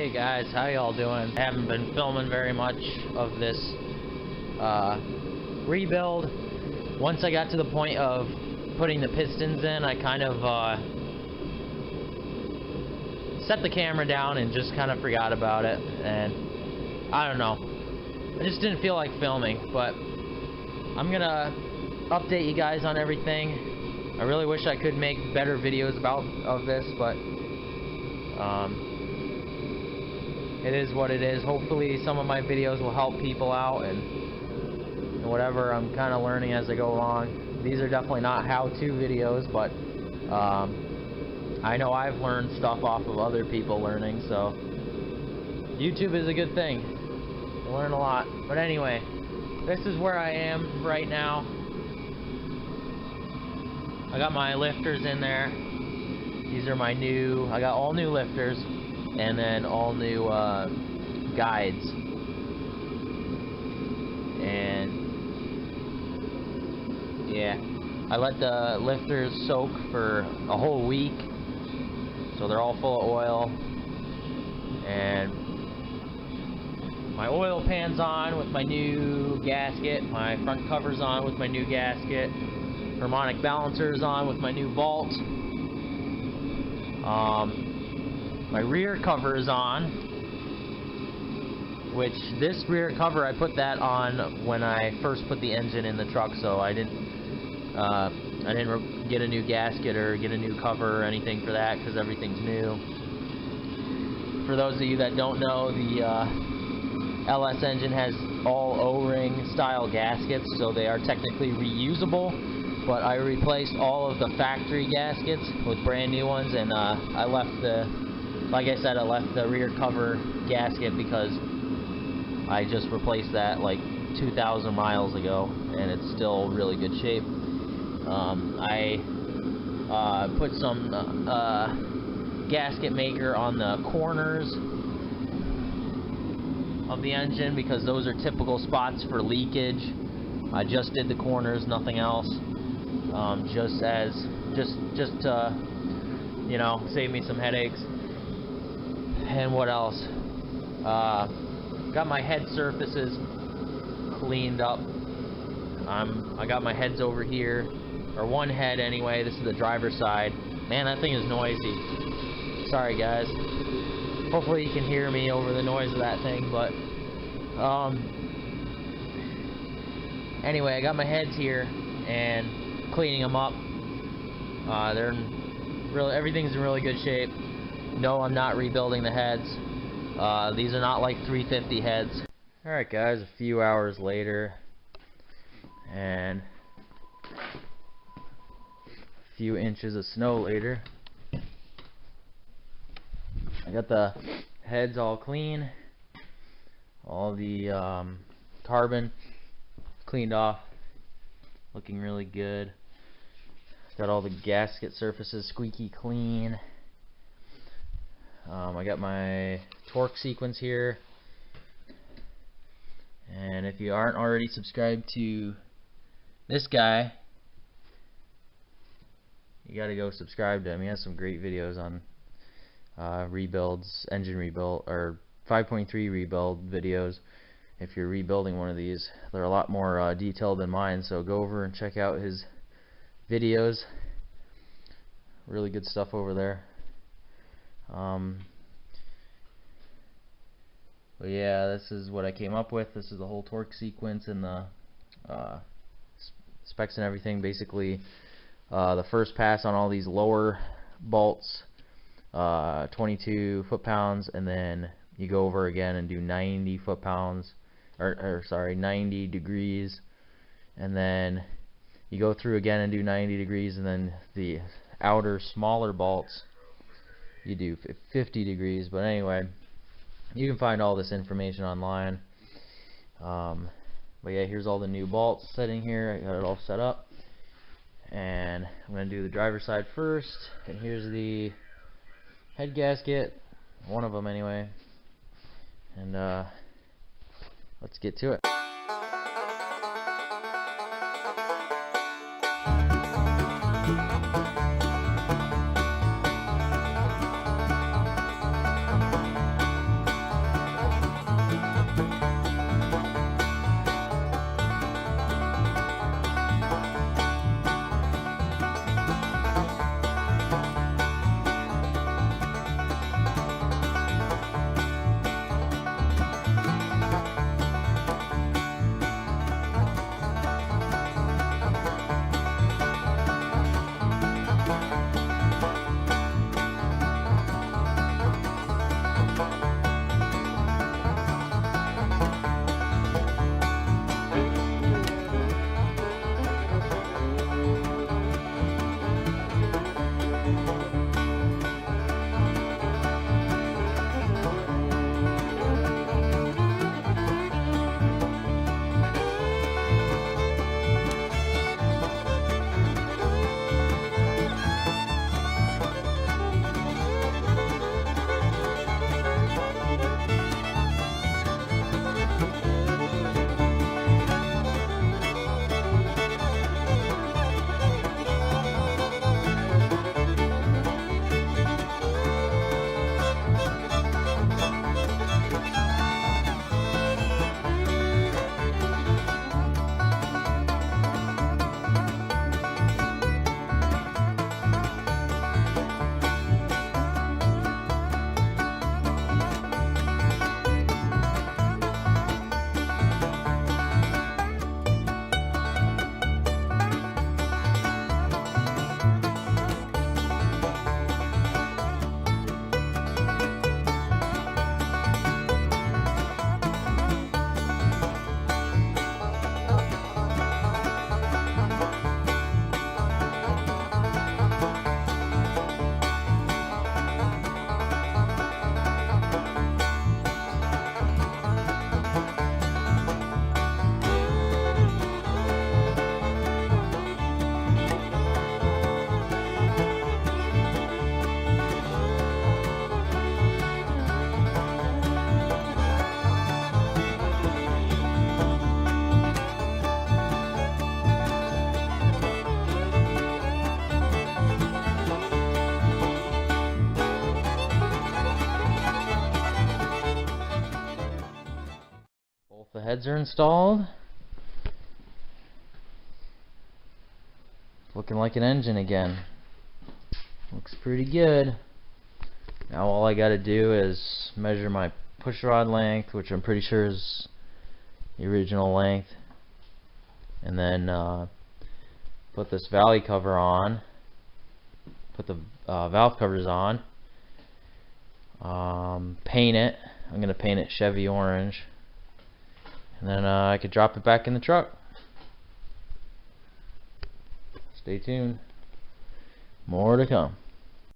Hey guys, how y'all doing? I haven't been filming very much of this rebuild. Once I got to the point of putting the pistons in, I kind of set the camera down and just kind of forgot about it, and I don't know, I just didn't feel like filming. But I'm gonna update you guys on everything. I really wish I could make better videos of this, but it is what it is. Hopefully some of my videos will help people out and whatever. I'm kind of learning as I go along. These are definitely not how-to videos, but I know I've learned stuff off of other people learning, so YouTube is a good thing. You learn a lot. But anyway, this is where I am right now. I got my lifters in there. These are my new, I got all new lifters and then all new guides. And yeah, I let the lifters soak for a whole week, so they're all full of oil. And my oil pan's on with my new gasket, my front cover's on with my new gasket, harmonic balancer's on with my new vault. My rear cover is on, which this rear cover, I put that on when I first put the engine in the truck, so I didn't get a new gasket or get a new cover or anything for that, because everything's new. For those of you that don't know, the LS engine has all O-ring style gaskets, so they are technically reusable. But I replaced all of the factory gaskets with brand new ones, and I left the, like I said, I left the rear cover gasket because I just replaced that like 2,000 miles ago, and it's still really good shape. I put some gasket maker on the corners of the engine because those are typical spots for leakage. I just did the corners, nothing else. Just to, you know, save me some headaches. And what else? Got my head surfaces cleaned up. I got my heads over here, or one head anyway. This is the driver's side. Man, that thing is noisy. Sorry guys. Hopefully you can hear me over the noise of that thing, but anyway, I got my heads here and cleaning them up. They're really, everything's in really good shape. No, I'm not rebuilding the heads. These are not like 350 heads. Alright guys, a few hours later, and a few inches of snow later. I got the heads all clean, all the carbon cleaned off, looking really good. Got all the gasket surfaces squeaky clean. I got my torque sequence here, and if you aren't already subscribed to this guy, you gotta go subscribe to him. He has some great videos on rebuilds, engine rebuild, or 5.3 rebuild videos. If you're rebuilding one of these, they're a lot more detailed than mine, so go over and check out his videos. Really good stuff over there. But yeah, this is what I came up with. This is the whole torque sequence and the specs and everything. Basically, the first pass on all these lower bolts, 22 foot-pounds, and then you go over again and do 90 foot-pounds, or sorry, 90 degrees, and then you go through again and do 90 degrees, and then the outer smaller bolts you do 50 degrees. But anyway, you can find all this information online. But yeah, here's all the new bolts sitting here. I got it all set up, and I'm going to do the driver's side first. And here's the head gasket, one of them anyway, and let's get to it. heads are installed. It's looking like an engine again. Looks pretty good. Now all I gotta do is measure my push rod length, which I'm pretty sure is the original length, and then put this valley cover on, put the valve covers on, paint it. I'm gonna paint it Chevy orange, and then I could drop it back in the truck. Stay tuned, more to come.